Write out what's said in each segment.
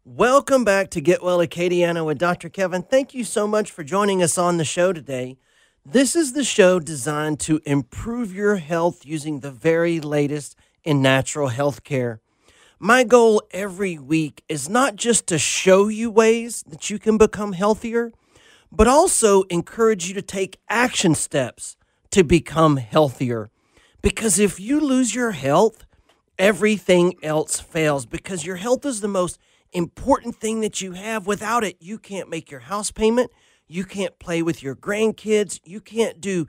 Welcome back to Get Well Acadiana with Dr. Kevin. Thank you so much for joining us on the show today. This is the show designed to improve your health using the very latest in natural health care. My goal every week is not just to show you ways that you can become healthier, but also encourage you to take action steps to become healthier. Because if you lose your health, everything else fails, because your health is the most important thing that you have. Without it, you can't make your house payment, you can't play with your grandkids, you can't do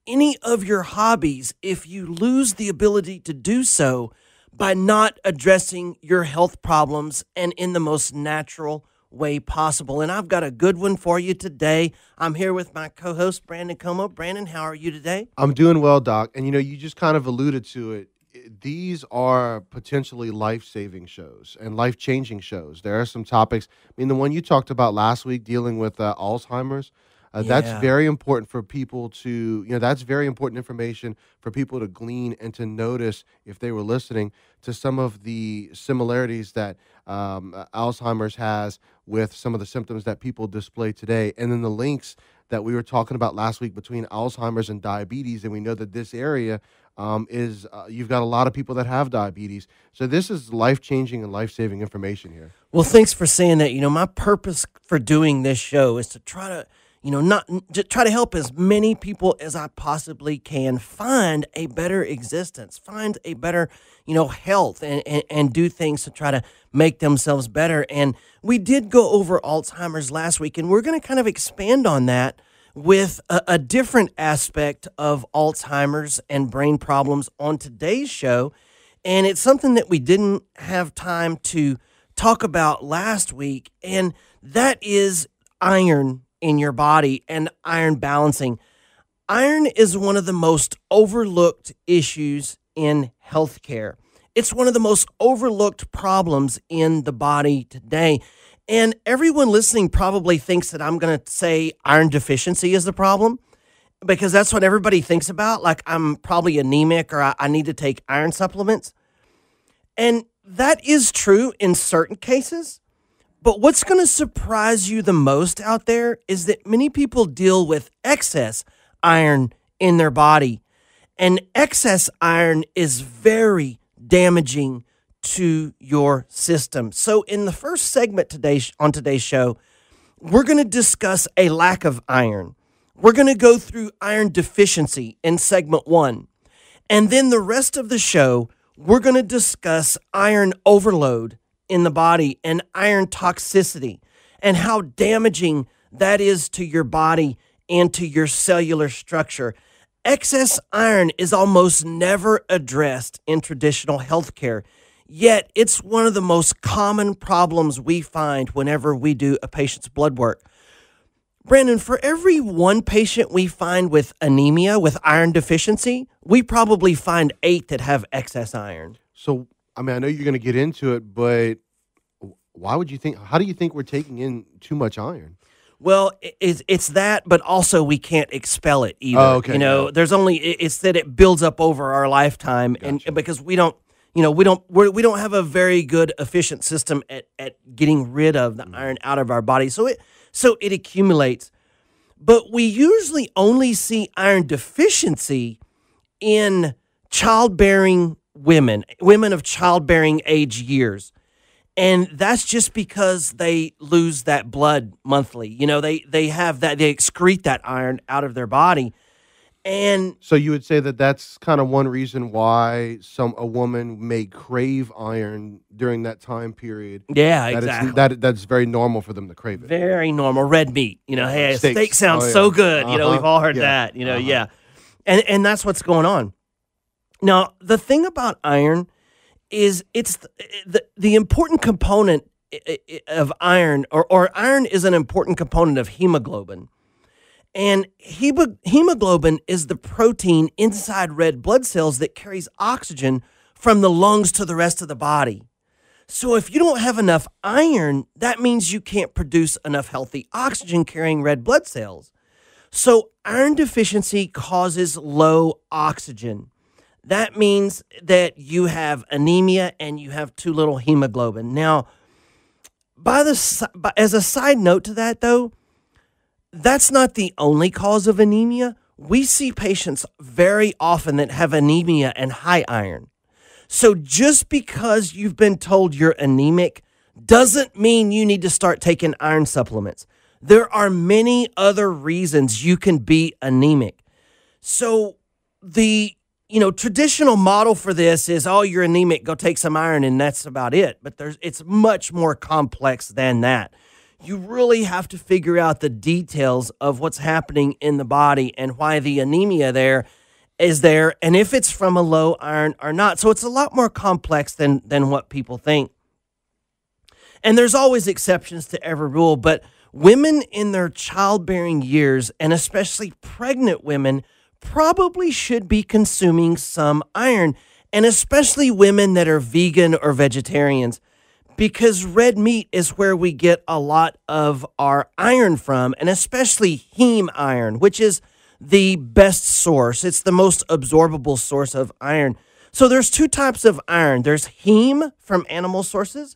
any of your hobbies if you lose the ability to do so by not addressing your health problems and in the most natural way possible. And I've got a good one for you today. I'm here with my co-host, Brandon Como. Brandon, how are you today? I'm doing well, Doc. And you just kind of alluded to it. These are potentially life-saving shows and life-changing shows. There are some topics. I mean, the one you talked about last week dealing with Alzheimer's, that's very important for people to, that's very important information for people to glean and to notice if they were listening to some of the similarities that Alzheimer's has with some of the symptoms that people display today. And then the links that we were talking about last week between Alzheimer's and diabetes. And we know that this area you've got a lot of people that have diabetes. So this is life-changing and life-saving information here. Well, thanks for saying that. My purpose for doing this show is to try to, not just try to help as many people as I possibly can find a better existence, find a better, health and do things to try to make themselves better. And we did go over Alzheimer's last week, and we're going to kind of expand on that with a different aspect of Alzheimer's and brain problems on today's show. And it's something that we didn't have time to talk about last week, and that is iron in your body and iron balancing. Iron is one of the most overlooked issues in healthcare. It's one of the most overlooked problems in the body today. And everyone listening probably thinks that I'm going to say iron deficiency is the problem, because that's what everybody thinks about. Like I'm probably anemic, or I need to take iron supplements. And that is true in certain cases. But what's going to surprise you the most out there is that many people deal with excess iron in their body. And excess iron is very damaging to your system. So in the first segment on today's show, we're going to discuss a lack of iron. We're going to go through iron deficiency in segment 1. And then the rest of the show, we're going to discuss iron overload in the body and iron toxicity and how damaging that is to your body and to your cellular structure. Excess iron is almost never addressed in traditional healthcare. Yet, it's one of the most common problems we find whenever we do a patient's blood work. Brandon, for every one patient we find with anemia, with iron deficiency, we probably find 8 that have excess iron. So, I know you're going to get into it, but how do you think we're taking in too much iron? Well, it's that, but also we can't expel it either. Oh, okay. It's that it builds up over our lifetime. Gotcha. And because we don't have a very good, efficient system at getting rid of the iron out of our body. So it accumulates. But we usually only see iron deficiency in childbearing women of childbearing age years. And that's just because they lose that blood monthly. They have that, they excrete that iron out of their body. And so you would say that that's kind of one reason why a woman may crave iron during that time period. Yeah, exactly. That's very normal for them to crave it. Very normal. Red meat. Hey, steak sounds so good. We've all heard that. Yeah. And that's what's going on. Now, the thing about iron is it's the important component of iron, or iron is an important component of hemoglobin. And hemoglobin is the protein inside red blood cells that carries oxygen from the lungs to the rest of the body. So if you don't have enough iron, that means you can't produce enough healthy oxygen-carrying red blood cells. So iron deficiency causes low oxygen. That means that you have anemia and you have too little hemoglobin. Now, As a side note to that, though, that's not the only cause of anemia. We see patients very often that have anemia and high iron. So just because you've been told you're anemic doesn't mean you need to start taking iron supplements. There are many other reasons you can be anemic. So the traditional model for this is, oh, you're anemic, go take some iron, and that's about it. But it's much more complex than that. You really have to figure out the details of what's happening in the body and why the anemia is there, and if it's from a low iron or not. So it's a lot more complex than what people think. And there's always exceptions to every rule, but women in their childbearing years, and especially pregnant women, probably should be consuming some iron, and especially women that are vegan or vegetarians, because red meat is where we get a lot of our iron from, and especially heme iron, which is the best source. It's the most absorbable source of iron. So there's two types of iron. There's heme from animal sources,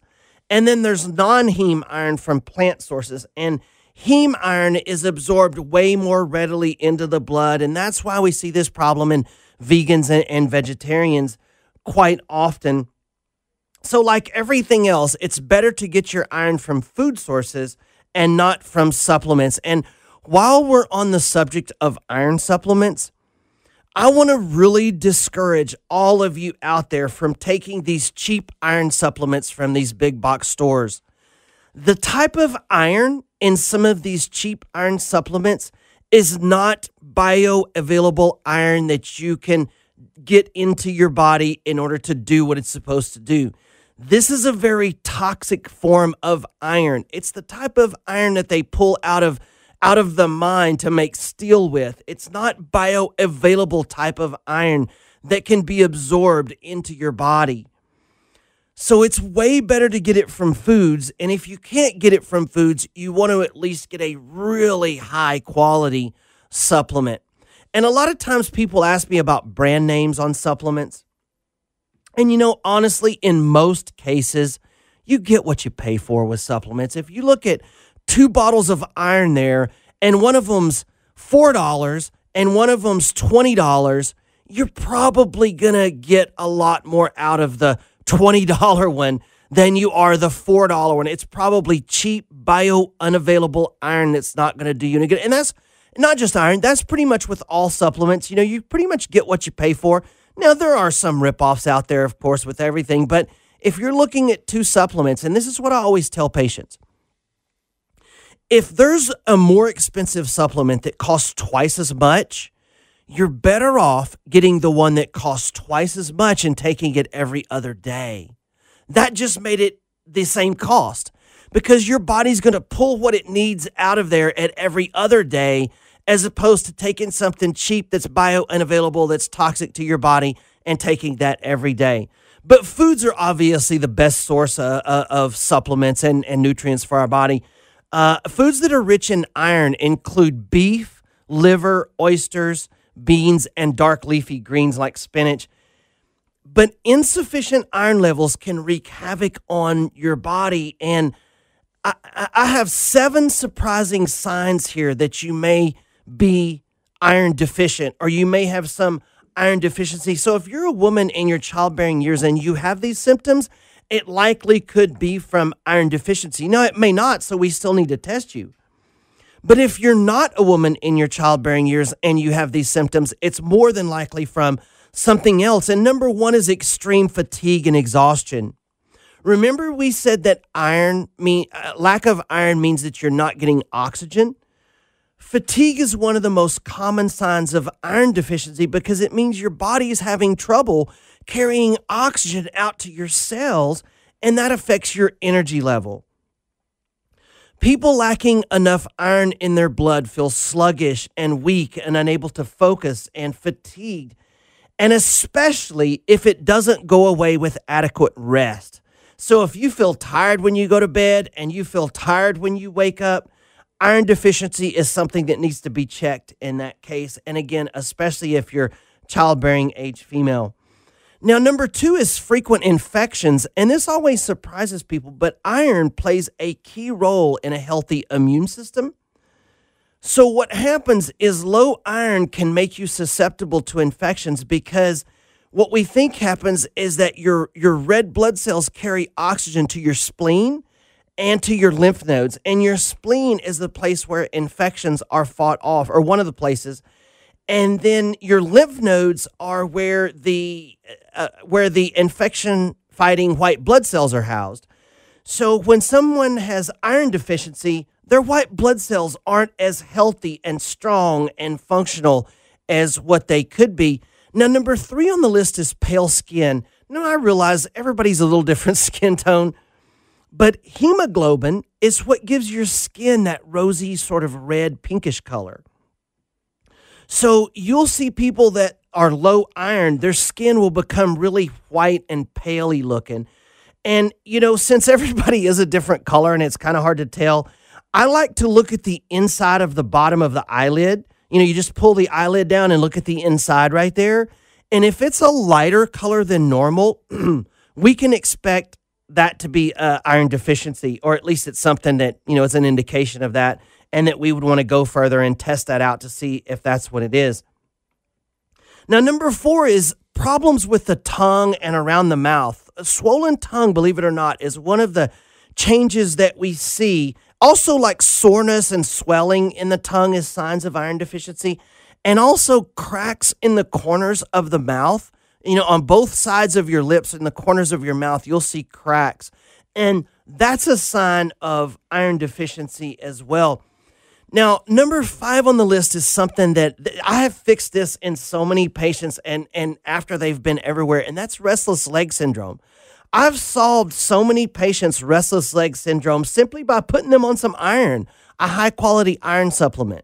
and then there's non-heme iron from plant sources. And heme iron is absorbed way more readily into the blood, and that's why we see this problem in vegans and vegetarians quite often. So like everything else, it's better to get your iron from food sources and not from supplements. And while we're on the subject of iron supplements, I want to really discourage all of you out there from taking these cheap iron supplements from these big box stores. The type of iron in some of these cheap iron supplements is not bioavailable iron that you can get into your body in order to do what it's supposed to do. This is a very toxic form of iron. It's the type of iron that they pull out of the mine to make steel with. It's not bioavailable type of iron that can be absorbed into your body. So it's way better to get it from foods. And if you can't get it from foods, you want to at least get a really high quality supplement. And a lot of times people ask me about brand names on supplements. And honestly, in most cases, you get what you pay for with supplements. If you look at 2 bottles of iron there, and one of them's $4 and one of them's $20, you're probably going to get a lot more out of the $20 one than you are the $4 one. It's probably cheap, unavailable iron that's not going to do you any good. And that's not just iron. That's pretty much with all supplements. You pretty much get what you pay for. Now, there are some ripoffs out there, of course, with everything. But if you're looking at 2 supplements, and this is what I always tell patients, if there's a more expensive supplement that costs twice as much, you're better off getting the one that costs twice as much and taking it every other day. That just made it the same cost because your body's going to pull what it needs out of there at every other day, as opposed to taking something cheap that's unavailable, that's toxic to your body, and taking that every day. But foods are obviously the best source of supplements and nutrients for our body. Foods that are rich in iron include beef, liver, oysters, beans, and dark leafy greens like spinach. But insufficient iron levels can wreak havoc on your body. And I have 7 surprising signs here that you may be iron deficient, or you may have some iron deficiency. So if you're a woman in your childbearing years and you have these symptoms, it likely could be from iron deficiency. Now, it may not, so we still need to test you. But if you're not a woman in your childbearing years and you have these symptoms, it's more than likely from something else. And number 1 is extreme fatigue and exhaustion. Remember, we said that lack of iron means that you're not getting oxygen. Fatigue is one of the most common signs of iron deficiency because it means your body is having trouble carrying oxygen out to your cells, and that affects your energy level. People lacking enough iron in their blood feel sluggish and weak and unable to focus and fatigued, and especially if it doesn't go away with adequate rest. So if you feel tired when you go to bed and you feel tired when you wake up, iron deficiency is something that needs to be checked in that case. And again, especially if you're childbearing age female. Now, number 2 is frequent infections, and this always surprises people, but iron plays a key role in a healthy immune system. So what happens is low iron can make you susceptible to infections because what we think happens is that your red blood cells carry oxygen to your spleen and to your lymph nodes, and your spleen is the place where infections are fought off, or one of the places. And then your lymph nodes are where the infection-fighting white blood cells are housed. So when someone has iron deficiency, their white blood cells aren't as healthy and strong and functional as what they could be. Now, number 3 on the list is pale skin. Now, I realize everybody's a little different skin tone, but hemoglobin is what gives your skin that rosy sort of red pinkish color. So you'll see people that are low iron, their skin will become really white and paley looking. And, since everybody is a different color and it's kind of hard to tell, I like to look at the inside of the bottom of the eyelid. You just pull the eyelid down and look at the inside right there. And if it's a lighter color than normal, we can expect that to be iron deficiency, or at least it's something that, it's an indication of that, and that we would want to go further and test that out to see if that's what it is. Now, number 4 is problems with the tongue and around the mouth. A swollen tongue, believe it or not, is one of the changes that we see. Also, like soreness and swelling in the tongue is signs of iron deficiency. And also cracks in the corners of the mouth. On both sides of your lips and the corners of your mouth, you'll see cracks. And that's a sign of iron deficiency as well. Now, number 5 on the list is something that I have fixed this in so many patients and after they've been everywhere, and that's restless leg syndrome. I've solved so many patients' restless leg syndrome simply by putting them on some iron, a high-quality iron supplement.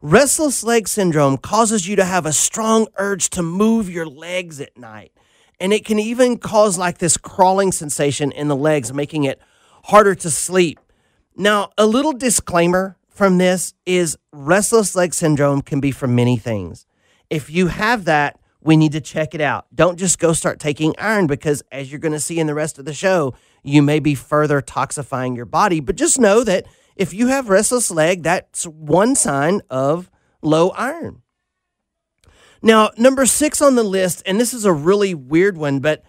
Restless leg syndrome causes you to have a strong urge to move your legs at night, and it can even cause like this crawling sensation in the legs, making it harder to sleep. Now, a little disclaimer from this is restless leg syndrome can be from many things. If you have that, we need to check it out. Don't just go start taking iron because, as you're going to see in the rest of the show, you may be further toxifying your body. But just know that if you have restless leg, that's one sign of low iron. Now, number 6 on the list, and this is a really weird one, but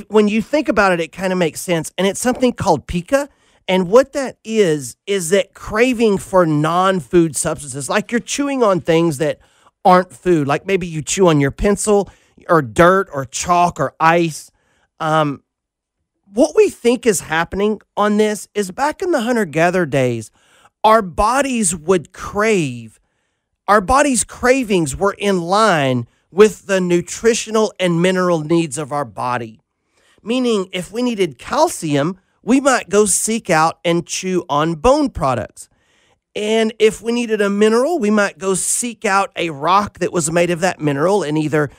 when you think about it, it kind of makes sense. And it's something called Pica. And what that is that craving for non-food substances, like you're chewing on things that aren't food, like maybe you chew on your pencil or dirt or chalk or ice. What we think is happening on this is back in the hunter-gatherer days, our body's cravings were in line with the nutritional and mineral needs of our body. Meaning, if we needed calcium, we might go seek out and chew on bone products. And if we needed a mineral, we might go seek out a rock that was made of that mineral and either,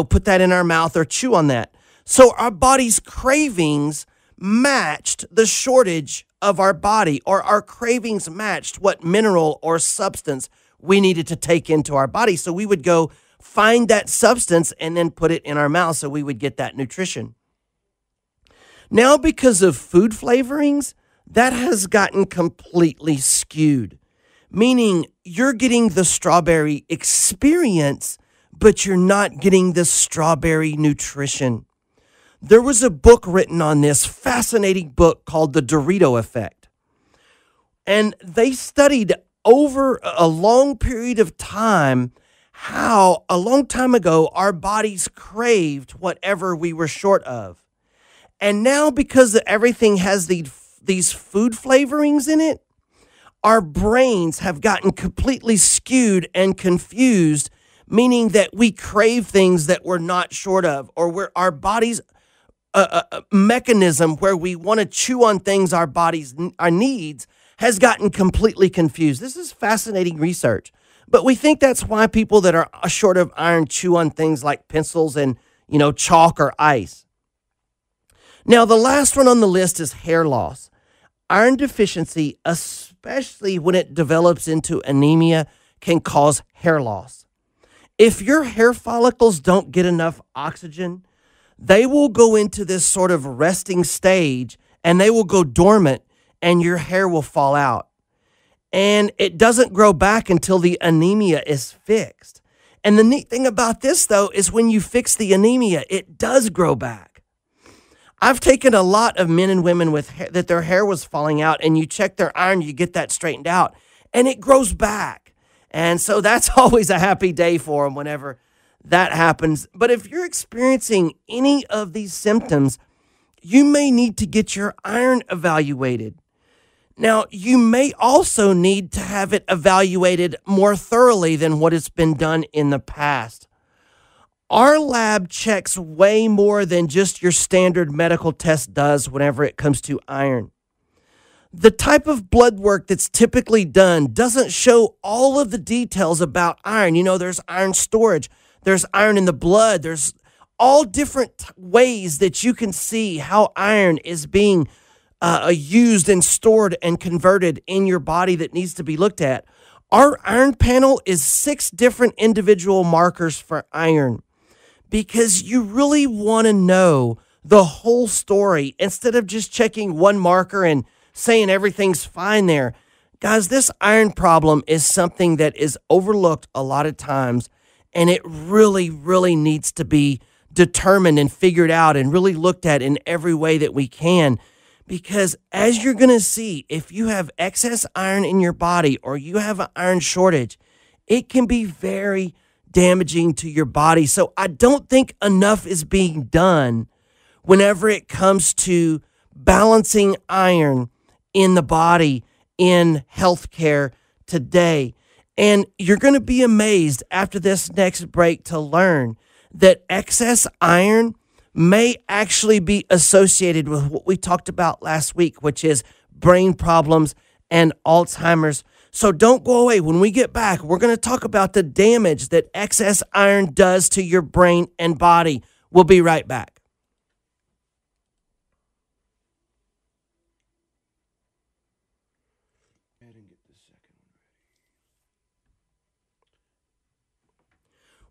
put that in our mouth or chew on that. So our body's cravings matched the shortage of our body, or our cravings matched what mineral or substance we needed to take into our body. So we would go find that substance and then put it in our mouth so we would get that nutrition. Now, because of food flavorings, that has gotten completely skewed, meaning you're getting the strawberry experience, but you're not getting the strawberry nutrition. There was a book written on this, fascinating book called The Dorito Effect. And they studied over a long period of time how, a long time ago, our bodies craved whatever we were short of. And now, because everything has these food flavorings in it, our brains have gotten completely skewed and confused, meaning that we crave things that we're not short of, or where our body's mechanism where we want to chew on things our needs has gotten completely confused. This is fascinating research, but we think that's why people that are short of iron chew on things like pencils and, chalk or ice. Now, the last one on the list is hair loss. Iron deficiency, especially when it develops into anemia, can cause hair loss. If your hair follicles don't get enough oxygen, they will go into this sort of resting stage and they will go dormant and your hair will fall out. And it doesn't grow back until the anemia is fixed. And the neat thing about this, though, is when you fix the anemia, it does grow back. I've taken a lot of men and women with that their hair was falling out, and you check their iron, you get that straightened out, and it grows back. And so that's always a happy day for them whenever that happens. But if you're experiencing any of these symptoms, you may need to get your iron evaluated. Now, you may also need to have it evaluated more thoroughly than what has been done in the past. Our lab checks way more than just your standard medical test does whenever it comes to iron. The type of blood work that's typically done doesn't show all of the details about iron. You know, there's iron storage, there's iron in the blood, there's all different ways that you can see how iron is being used and stored and converted in your body that needs to be looked at. Our iron panel is 6 different individual markers for iron because you really want to know the whole story instead of just checking one marker and saying everything's fine there. Guys, this iron problem is something that is overlooked a lot of times, and it really, really needs to be determined and figured out and really looked at in every way that we can. Because as you're going to see, if you have excess iron in your body or you have an iron shortage, it can be very damaging to your body. So I don't think enough is being done whenever it comes to balancing iron in the body in healthcare today. And you're going to be amazed after this next break to learn that excess iron may actually be associated with what we talked about last week, which is brain problems and Alzheimer's. So don't go away. When we get back, we're going to talk about the damage that excess iron does to your brain and body. We'll be right back.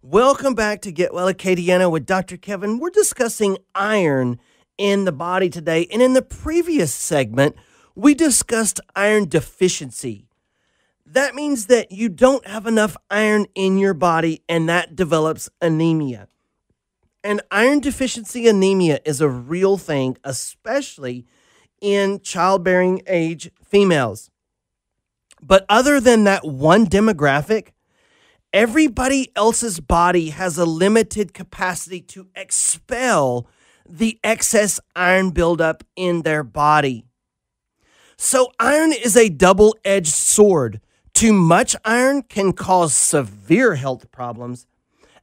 Welcome back to Get Well Acadiana with Dr. Kevin. We're discussing iron in the body today. And in the previous segment, we discussed iron deficiency. That means that you don't have enough iron in your body and that develops anemia. And iron deficiency anemia is a real thing, especially in childbearing age females. But other than that one demographic, everybody else's body has a limited capacity to expel the excess iron buildup in their body. So iron is a double-edged sword. Too much iron can cause severe health problems,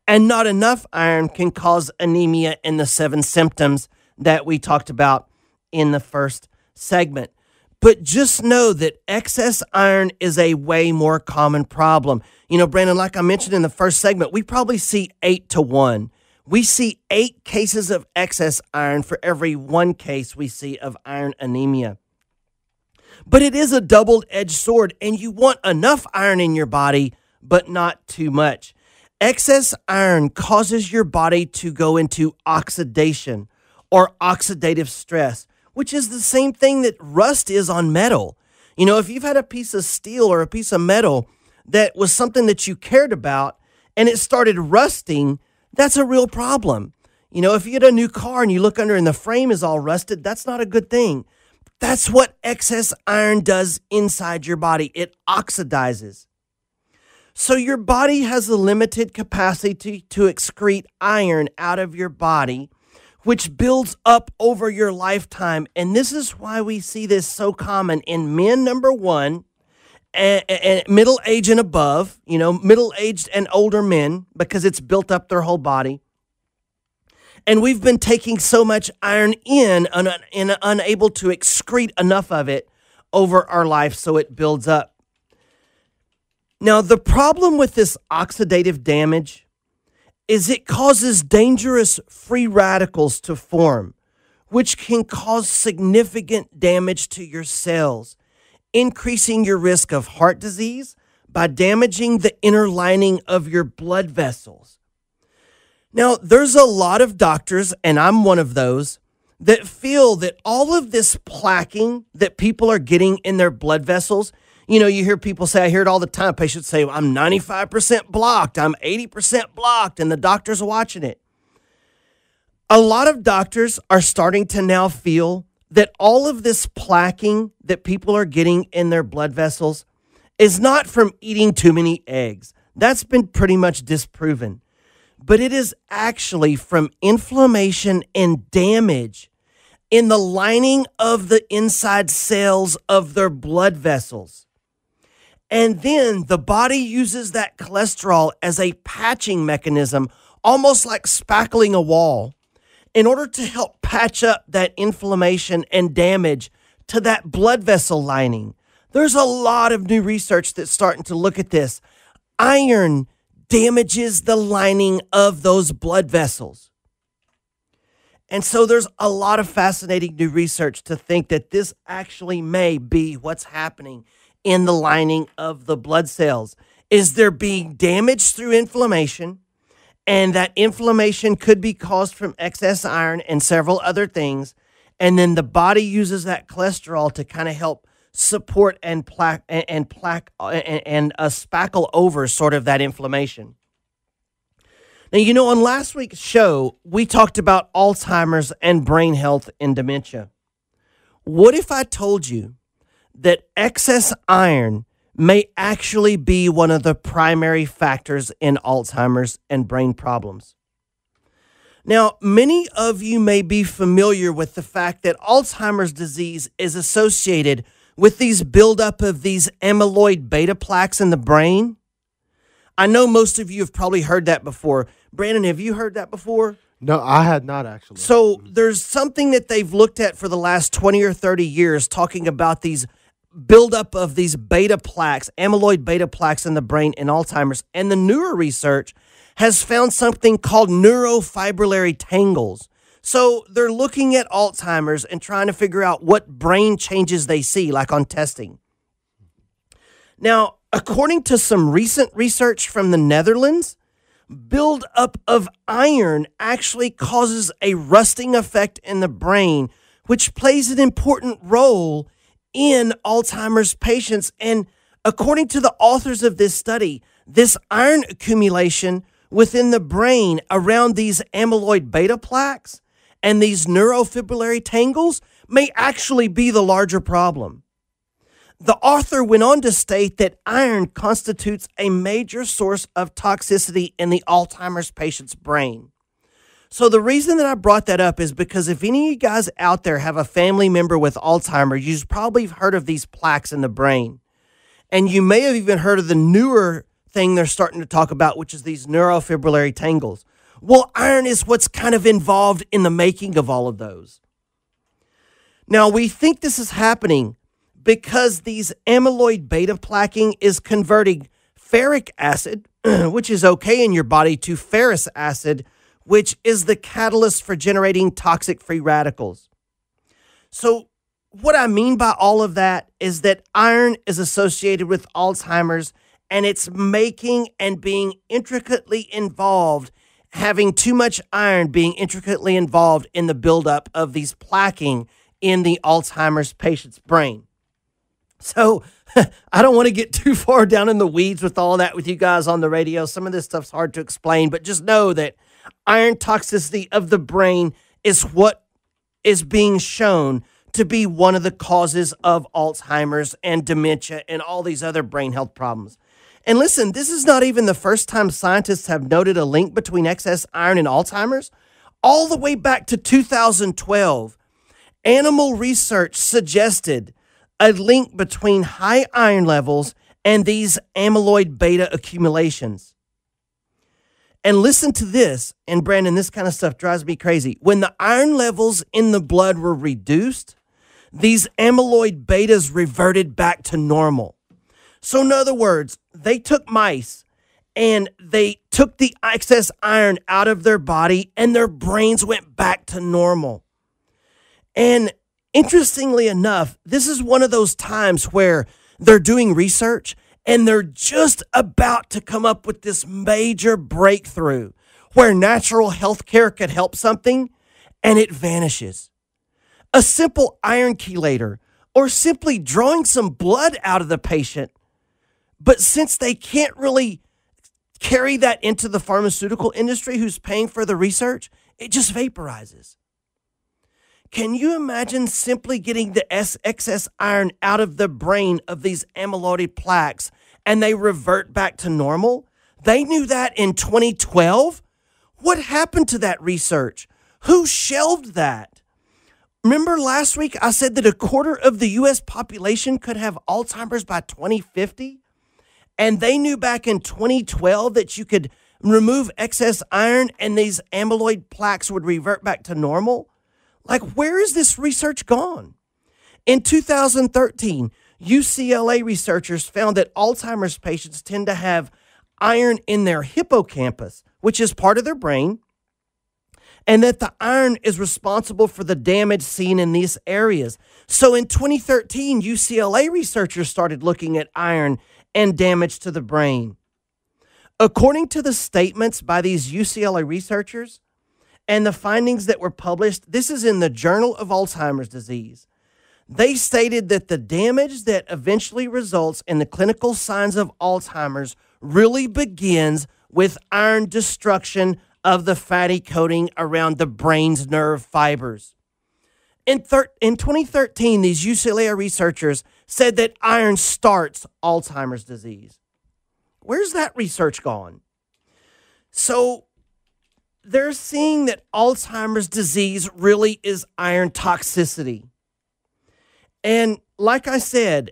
and not enough iron can cause anemia and the 7 symptoms that we talked about in the first segment. But just know that excess iron is a way more common problem. You know, Brandon, like I mentioned in the first segment, we probably see 8 to 1. We see 8 cases of excess iron for every 1 case we see of iron anemia. But it is a double-edged sword, and you want enough iron in your body, but not too much. Excess iron causes your body to go into oxidation or oxidative stress, which is the same thing that rust is on metal. You know, if you've had a piece of steel or a piece of metal that was something that you cared about and it started rusting, that's a real problem. You know, if you get a new car and you look under and the frame is all rusted, that's not a good thing. That's what excess iron does inside your body. It oxidizes. So your body has a limited capacity to excrete iron out of your body, which builds up over your lifetime. And this is why we see this so common in men, number one, and middle age and above, you know, middle-aged and older men, because it's built up their whole body. And we've been taking so much iron in and unable to excrete enough of it over our life, so it builds up. Now, the problem with this oxidative damage is it causes dangerous free radicals to form, which can cause significant damage to your cells, increasing your risk of heart disease by damaging the inner lining of your blood vessels. Now, there's a lot of doctors, and I'm one of those, that feel that all of this plaquing that people are getting in their blood vessels, you hear people say, I hear it all the time, patients say, I'm 95% blocked, I'm 80% blocked, and the doctor's watching it. A lot of doctors are starting to now feel that all of this plaquing that people are getting in their blood vessels is not from eating too many eggs. That's been pretty much disproven. But it is actually from inflammation and damage in the lining of the inside cells of their blood vessels. And then the body uses that cholesterol as a patching mechanism, almost like spackling a wall, in order to help patch up that inflammation and damage to that blood vessel lining. There's a lot of new research that's starting to look at this. Iron damages the lining of those blood vessels. And so there's a lot of fascinating new research to think that this actually may be what's happening in the lining of the blood cells. Is there being damaged through inflammation? And that inflammation could be caused from excess iron and several other things. And then the body uses that cholesterol to kind of help support and spackle over sort of that inflammation. Now, on last week's show, we talked about Alzheimer's and brain health and dementia. What if I told you that excess iron may actually be one of the primary factors in Alzheimer's and brain problems? Now, many of you may be familiar with the fact that Alzheimer's disease is associated with these buildup of these amyloid beta plaques in the brain. I know most of you have probably heard that before. Brandon, have you heard that before? No, I had not actually. So there's something that they've looked at for the last 20 or 30 years talking about these buildup of these beta plaques, amyloid beta plaques in the brain in Alzheimer's. And the newer research has found something called neurofibrillary tangles. So they're looking at Alzheimer's and trying to figure out what brain changes they see, like on testing. Now, according to some recent research from the Netherlands, buildup of iron actually causes a rusting effect in the brain, which plays an important role in Alzheimer's patients. And according to the authors of this study, this iron accumulation within the brain around these amyloid beta plaques and these neurofibrillary tangles may actually be the larger problem. The author went on to state that iron constitutes a major source of toxicity in the Alzheimer's patient's brain. So the reason that I brought that up is because if any of you guys out there have a family member with Alzheimer's, you've probably heard of these plaques in the brain. And you may have even heard of the newer thing they're starting to talk about, which is these neurofibrillary tangles. Well, iron is what's kind of involved in the making of all of those. Now, we think this is happening because these amyloid beta plaquing is converting ferric acid, which is okay in your body, to ferrous acid, which is the catalyst for generating toxic free radicals. So what I mean by all of that is that iron is associated with Alzheimer's, and it's making and being intricately involved, having too much iron being intricately involved in the buildup of these plaquing in the Alzheimer's patient's brain. So I don't want to get too far down in the weeds with all that with you guys on the radio. Some of this stuff's hard to explain, but just know that iron toxicity of the brain is what is being shown to be one of the causes of Alzheimer's and dementia and all these other brain health problems. And listen, this is not even the first time scientists have noted a link between excess iron and Alzheimer's. All the way back to 2012, animal research suggested a link between high iron levels and these amyloid beta accumulations. And listen to this, and Brandon, this kind of stuff drives me crazy. When the iron levels in the blood were reduced, these amyloid betas reverted back to normal. So in other words, they took mice and they took the excess iron out of their body and their brains went back to normal. And interestingly enough, this is one of those times where they're doing research and they're just about to come up with this major breakthrough where natural health care could help something, and it vanishes. A simple iron chelator, or simply drawing some blood out of the patient. But since they can't really carry that into the pharmaceutical industry who's paying for the research, it just vaporizes. Can you imagine simply getting the excess iron out of the brain of these amyloid plaques and they revert back to normal? They knew that in 2012. What happened to that research? Who shelved that? Remember last week I said that a quarter of the U.S. population could have Alzheimer's by 2050? And they knew back in 2012 that you could remove excess iron and these amyloid plaques would revert back to normal? Like, where is this research gone? In 2013, UCLA researchers found that Alzheimer's patients tend to have iron in their hippocampus, which is part of their brain, and that the iron is responsible for the damage seen in these areas. So in 2013, UCLA researchers started looking at iron and damage to the brain. According to the statements by these UCLA researchers and the findings that were published, this is in the Journal of Alzheimer's Disease. They stated that the damage that eventually results in the clinical signs of Alzheimer's really begins with iron destruction of the fatty coating around the brain's nerve fibers. In 2013, these UCLA researchers said that iron starts Alzheimer's disease. Where's that research gone? So they're seeing that Alzheimer's disease really is iron toxicity. And like I said,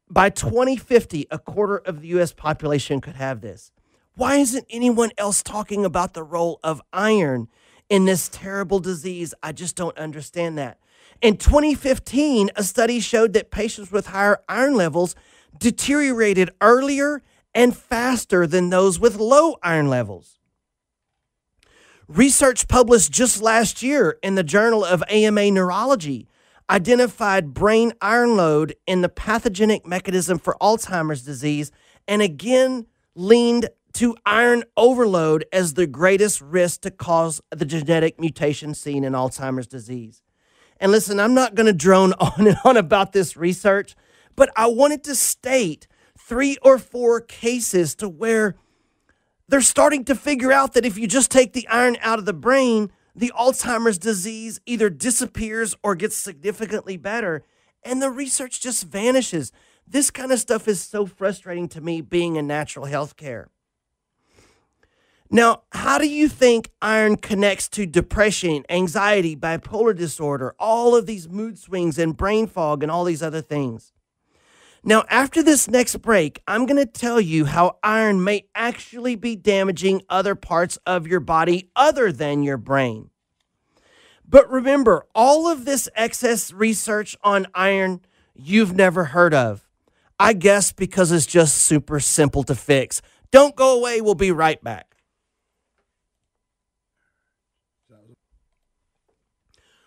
by 2050, a quarter of the U.S. population could have this. Why isn't anyone else talking about the role of iron in this terrible disease? I just don't understand that. In 2015, a study showed that patients with higher iron levels deteriorated earlier and faster than those with low iron levels. Research published just last year in the Journal of AMA Neurology identified brain iron load in the pathogenic mechanism for Alzheimer's disease and again leaned to iron overload as the greatest risk to cause the genetic mutation seen in Alzheimer's disease. And listen, I'm not going to drone on and on about this research, but I wanted to state 3 or 4 cases to where they're starting to figure out that if you just take the iron out of the brain, the Alzheimer's disease either disappears or gets significantly better, and the research just vanishes. This kind of stuff is so frustrating to me being in natural health care. Now, how do you think iron connects to depression, anxiety, bipolar disorder, all of these mood swings and brain fog and all these other things? Now, after this next break, I'm going to tell you how iron may actually be damaging other parts of your body other than your brain. But remember, all of this excess research on iron you've never heard of. I guess because it's just super simple to fix. Don't go away. We'll be right back.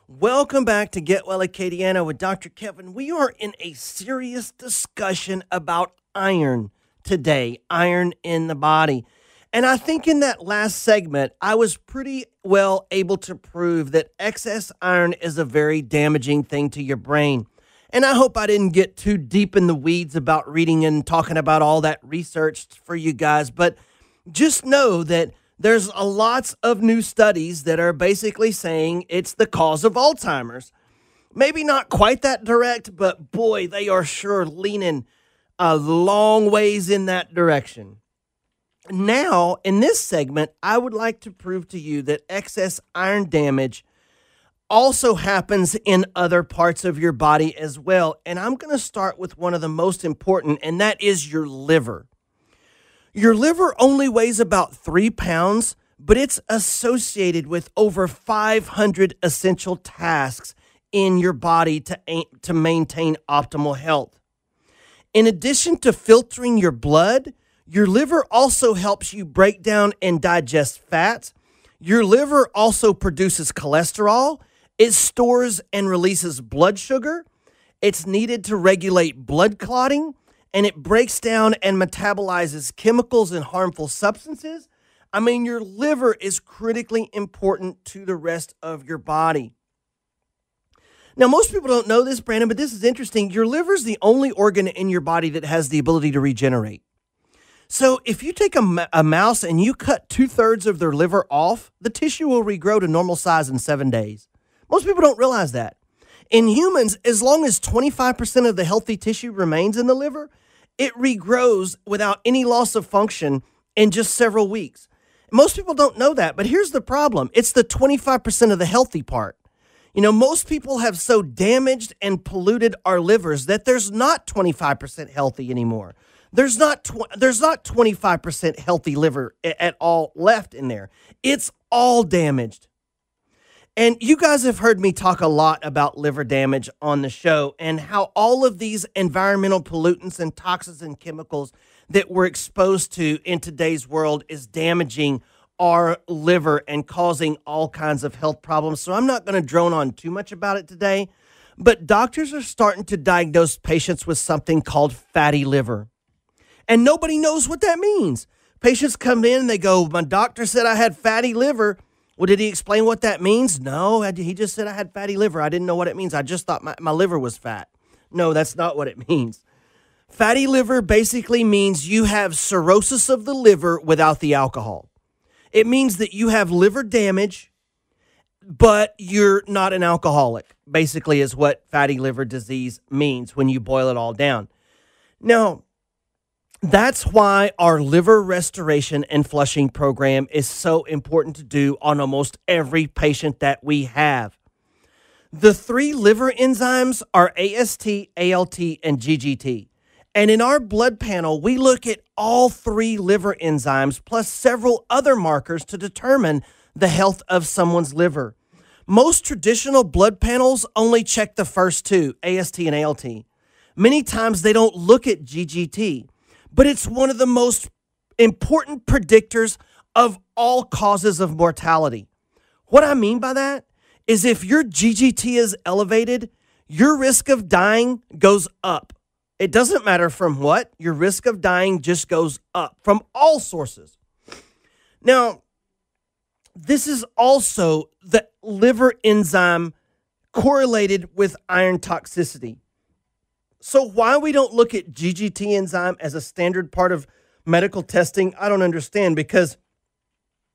Welcome back to Get Well Acadiana with Dr. Kevin. We are in a serious discussion about iron today, iron in the body. And I think in that last segment, I was pretty well able to prove that excess iron is a very damaging thing to your brain. And I hope I didn't get too deep in the weeds about reading and talking about all that research for you guys. But just know that there's lots of new studies that are basically saying it's the cause of Alzheimer's. Maybe not quite that direct, but boy, they are sure leaning a long ways in that direction. Now, in this segment, I would like to prove to you that excess iron damage also happens in other parts of your body as well. And I'm going to start with one of the most important, and that is your liver. Your liver only weighs about 3 pounds, but it's associated with over 500 essential tasks in your body to maintain optimal health. In addition to filtering your blood, your liver also helps you break down and digest fats. Your liver also produces cholesterol. It stores and releases blood sugar. It's needed to regulate blood clotting, and it breaks down and metabolizes chemicals and harmful substances. I mean, your liver is critically important to the rest of your body. Now, most people don't know this, Brandon, but this is interesting. Your liver is the only organ in your body that has the ability to regenerate. So if you take a mouse and you cut 2/3 of their liver off, the tissue will regrow to normal size in 7 days. Most people don't realize that. In humans, as long as 25% of the healthy tissue remains in the liver, it regrows without any loss of function in just several weeks. Most people don't know that, but here's the problem. It's the 25% of the healthy part. You know, most people have so damaged and polluted our livers that there's not 25% healthy anymore. There's not 25% healthy liver at all left in there. It's all damaged. And you guys have heard me talk a lot about liver damage on the show and how all of these environmental pollutants and toxins and chemicals that we're exposed to in today's world is damaging our liver and causing all kinds of health problems. So I'm not going to drone on too much about it today, but doctors are starting to diagnose patients with something called fatty liver. And nobody knows what that means. Patients come in and they go, my doctor said I had fatty liver. Well, did he explain what that means? No, he just said I had fatty liver. I didn't know what it means. I just thought my liver was fat. No, that's not what it means. Fatty liver basically means you have cirrhosis of the liver without the alcohol. It means that you have liver damage, but you're not an alcoholic, basically is what fatty liver disease means when you boil it all down. Now, that's why our liver restoration and flushing program is so important to do on almost every patient that we have. The 3 liver enzymes are AST, ALT, and GGT. And in our blood panel, we look at all 3 liver enzymes plus several other markers to determine the health of someone's liver. Most traditional blood panels only check the first 2, AST and ALT. Many times they don't look at GGT. But it's one of the most important predictors of all causes of mortality. What I mean by that is if your GGT is elevated, your risk of dying goes up. It doesn't matter from what, your risk of dying just goes up from all sources. Now, this is also the liver enzyme correlated with iron toxicity. So why we don't look at GGT enzyme as a standard part of medical testing, I don't understand, because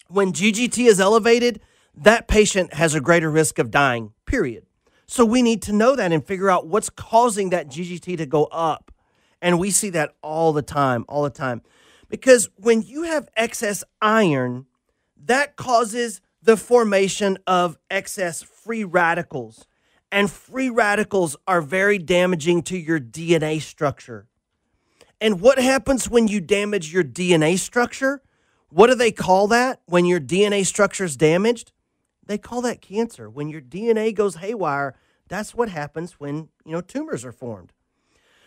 when GGT is elevated, that patient has a greater risk of dying, period. So we need to know that and figure out what's causing that GGT to go up. And we see that all the time. Because when you have excess iron, that causes the formation of excess free radicals. And free radicals are very damaging to your DNA structure. And what happens when you damage your DNA structure? What do they call that when your DNA structure is damaged? They call that cancer. When your DNA goes haywire, that's what happens when, tumors are formed.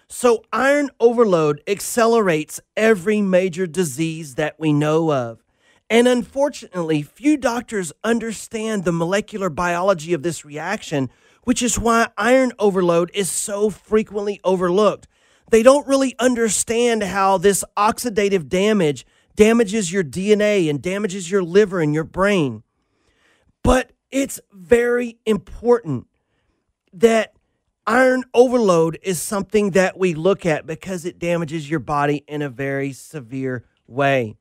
So iron overload accelerates every major disease that we know of. And unfortunately, few doctors understand the molecular biology of this reaction, which is why iron overload is so frequently overlooked. They don't really understand how this oxidative damage damages your DNA and damages your liver and your brain. But it's very important that iron overload is something that we look at because it damages your body in a very severe way.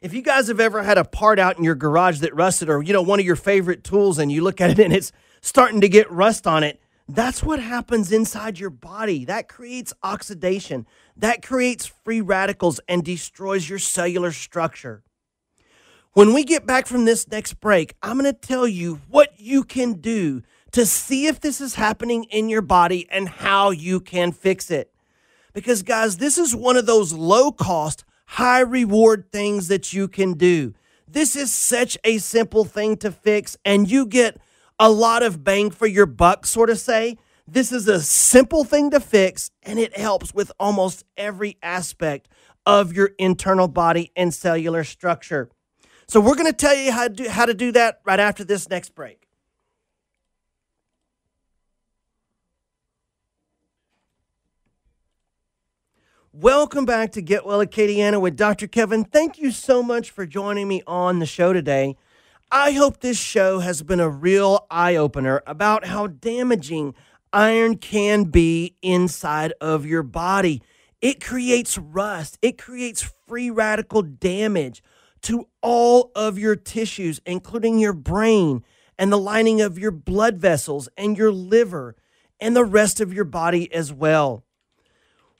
If you guys have ever had a part out in your garage that rusted or, one of your favorite tools and you look at it and it's starting to get rust on it, that's what happens inside your body. That creates oxidation. That creates free radicals and destroys your cellular structure. When we get back from this next break, I'm going to tell you what you can do to see if this is happening in your body and how you can fix it. Because, guys, this is one of those low-cost, high-reward things that you can do. This is such a simple thing to fix, and you get a lot of bang for your buck, sort of say. This is a simple thing to fix, and it helps with almost every aspect of your internal body and cellular structure. So we're going to tell you how to do that right after this next break. Welcome back to Get Well Acadiana with Dr. Kevin. Thank you so much for joining me on the show today. I hope this show has been a real eye-opener about how damaging iron can be inside of your body. It creates rust. It creates free radical damage to all of your tissues, including your brain and the lining of your blood vessels and your liver and the rest of your body as well.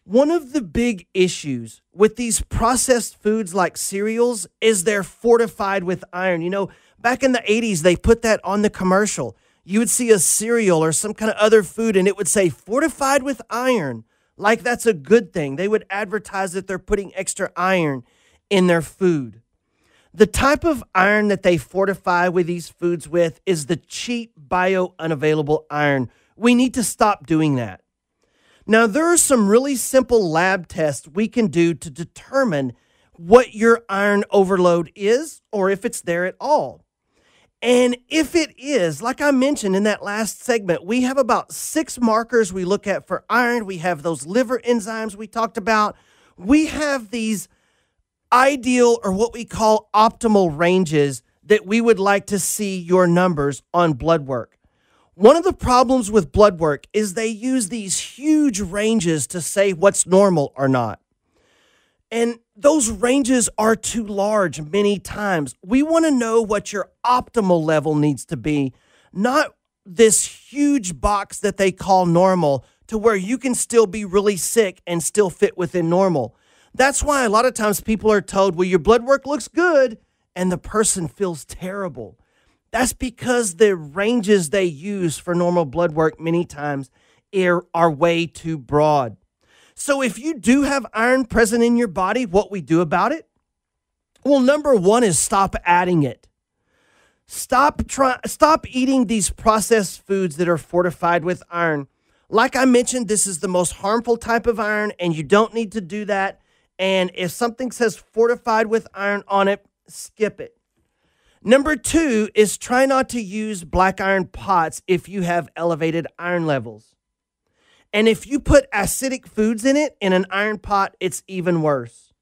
One of the big issues with these processed foods like cereals is they're fortified with iron. You know, back in the 80s, they put that on the commercial. You would see a cereal or some kind of other food and it would say fortified with iron, like that's a good thing. They would advertise that they're putting extra iron in their food. The type of iron that they fortify with these foods with is the cheap bio-unavailable iron. We need to stop doing that. Now, there are some really simple lab tests we can do to determine what your iron overload is or if it's there at all. And if it is, like I mentioned in that last segment, we have about 6 markers we look at for iron. We have those liver enzymes we talked about. We have these ideal or what we call optimal ranges that we would like to see your numbers on blood work. One of the problems with blood work is they use these huge ranges to say what's normal or not. And those ranges are too large many times. We want to know what your optimal level needs to be, not this huge box that they call normal to where you can still be really sick and still fit within normal. That's why a lot of times people are told, well, your blood work looks good, and the person feels terrible. That's because the ranges they use for normal blood work many times are way too broad. So if you do have iron present in your body, what we do about it? Well, number one is stop adding it. Stop eating these processed foods that are fortified with iron. Like I mentioned, this is the most harmful type of iron, and you don't need to do that. And if something says fortified with iron on it, skip it. Number 2 is try not to use black iron pots if you have elevated iron levels. And if you put acidic foods in it in an iron pot, it's even worse.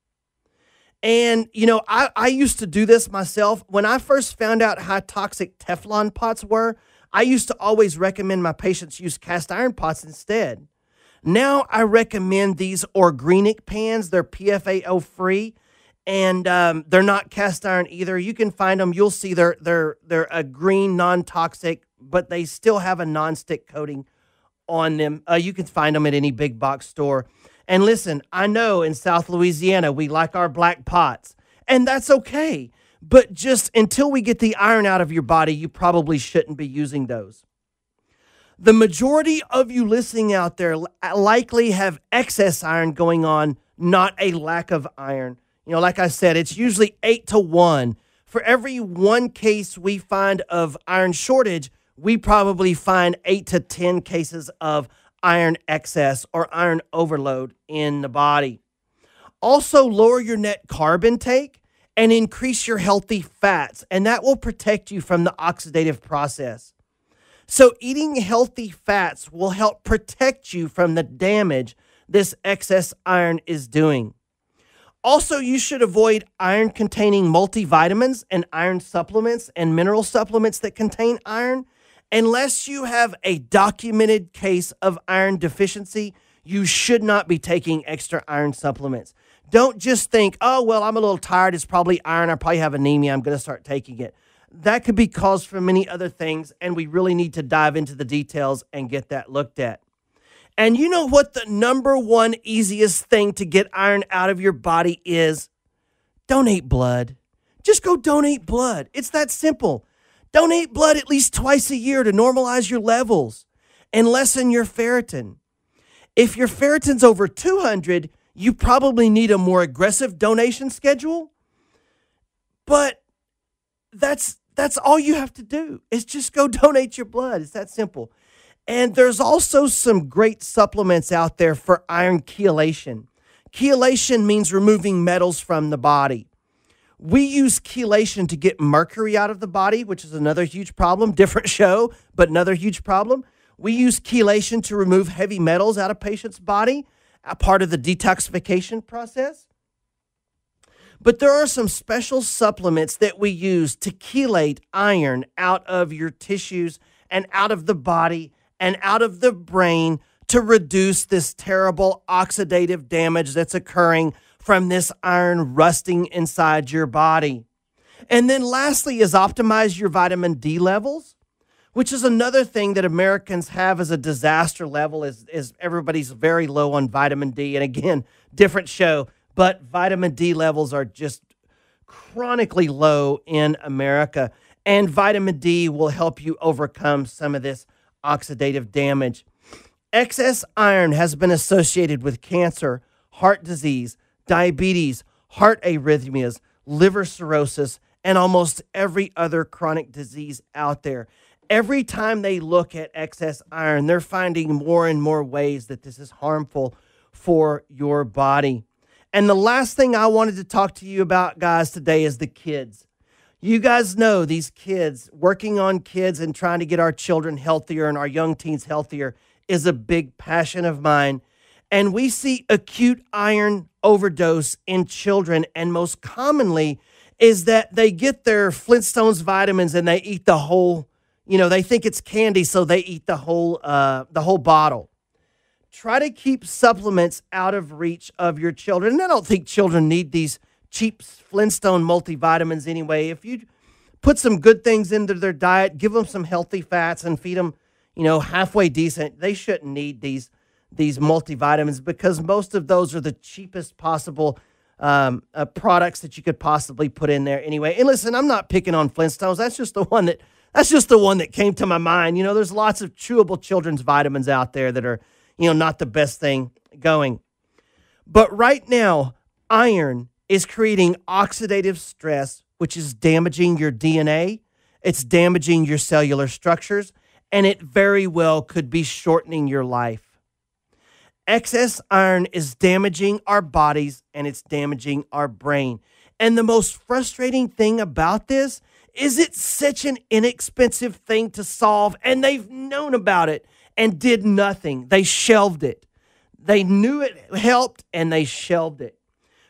And, you know, I used to do this myself. When I first found out how toxic Teflon pots were, I used to always recommend my patients use cast iron pots instead. Now I recommend these organic pans. They're PFAO free. And they're not cast iron either. You can find them. You'll see they're a green, non-toxic, but they still have a non-stick coating on them. You can find them at any big box store. And listen, I know in South Louisiana, we like our black pots, and that's okay. But just until we get the iron out of your body, you probably shouldn't be using those. The majority of you listening out there likely have excess iron going on, not a lack of iron. You know, like I said, it's usually 8 to 1. For every 1 case we find of iron shortage, we probably find 8 to 10 cases of iron excess or iron overload in the body. Also, lower your net carb intake and increase your healthy fats, and that will protect you from the oxidative process. So eating healthy fats will help protect you from the damage this excess iron is doing. Also, you should avoid iron-containing multivitamins and iron supplements and mineral supplements that contain iron. Unless you have a documented case of iron deficiency, you should not be taking extra iron supplements. Don't just think, oh, well, I'm a little tired. It's probably iron. I probably have anemia. I'm going to start taking it. That could be caused from many other things, and we really need to dive into the details and get that looked at. And you know what the number one easiest thing to get iron out of your body is? Donate blood. Just go donate blood. It's that simple. Donate blood at least twice a year to normalize your levels and lessen your ferritin. If your ferritin's over 200, you probably need a more aggressive donation schedule. But that's all you have to do is just go donate your blood. It's that simple. And there's also some great supplements out there for iron chelation. Chelation means removing metals from the body. We use chelation to get mercury out of the body, which is another huge problem. Different show, but another huge problem. We use chelation to remove heavy metals out of patients' body. a part of the detoxification process. But there are some special supplements that we use to chelate iron out of your tissues and out of the body and out of the brain to reduce this terrible oxidative damage that's occurring from this iron rusting inside your body. And then lastly is optimize your vitamin D levels, which is another thing that Americans have as a disaster level is everybody's very low on vitamin D. And again, different show, but vitamin D levels are just chronically low in America. And vitamin D will help you overcome some of this oxidative damage. Excess iron has been associated with cancer, heart disease, diabetes, heart arrhythmias, liver cirrhosis, and almost every other chronic disease out there. Every time they look at excess iron, they're finding more and more ways that this is harmful for your body. And the last thing I wanted to talk to you about, guys, today is the kids. You guys know these kids, working on kids and trying to get our children healthier and our young teens healthier is a big passion of mine. And we see acute iron overdose in children, and most commonly is that they get their Flintstones vitamins and they eat the whole, they think it's candy, so they eat the whole bottle. Try to keep supplements out of reach of your children. And I don't think children need these cheap Flintstone multivitamins anyway. If you put some good things into their diet, give them some healthy fats and feed them, halfway decent, they shouldn't need these multivitamins because most of those are the cheapest possible products that you could possibly put in there anyway. And listen, I'm not picking on Flintstones. That's just the one that came to my mind. There's lots of chewable children's vitamins out there that are, not the best thing going. But right now, iron is creating oxidative stress, which is damaging your DNA. It's damaging your cellular structures, and it very well could be shortening your life. Excess iron is damaging our bodies, and it's damaging our brain. And the most frustrating thing about this is it's such an inexpensive thing to solve, and they've known about it and did nothing. They shelved it. They knew it helped, and they shelved it.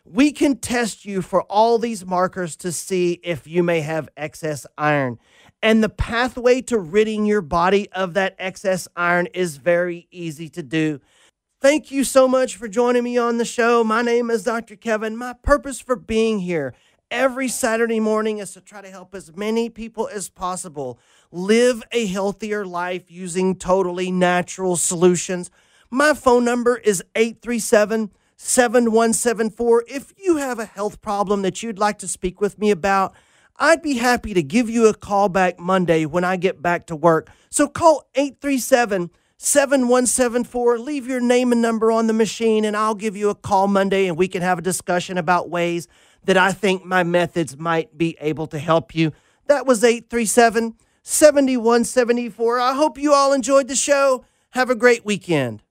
We can test you for all these markers to see if you may have excess iron. And the pathway to ridding your body of that excess iron is very easy to do. Thank you so much for joining me on the show. My name is Dr. Kevin. My purpose for being here every Saturday morning is to try to help as many people as possible live a healthier life using totally natural solutions. My phone number is 837-7174. If you have a health problem that you'd like to speak with me about, I'd be happy to give you a call back Monday when I get back to work. So call 837-7174. Leave your name and number on the machine, and I'll give you a call Monday, and we can have a discussion about ways that I think my methods might be able to help you. That was 837-7174. I hope you all enjoyed the show. Have a great weekend.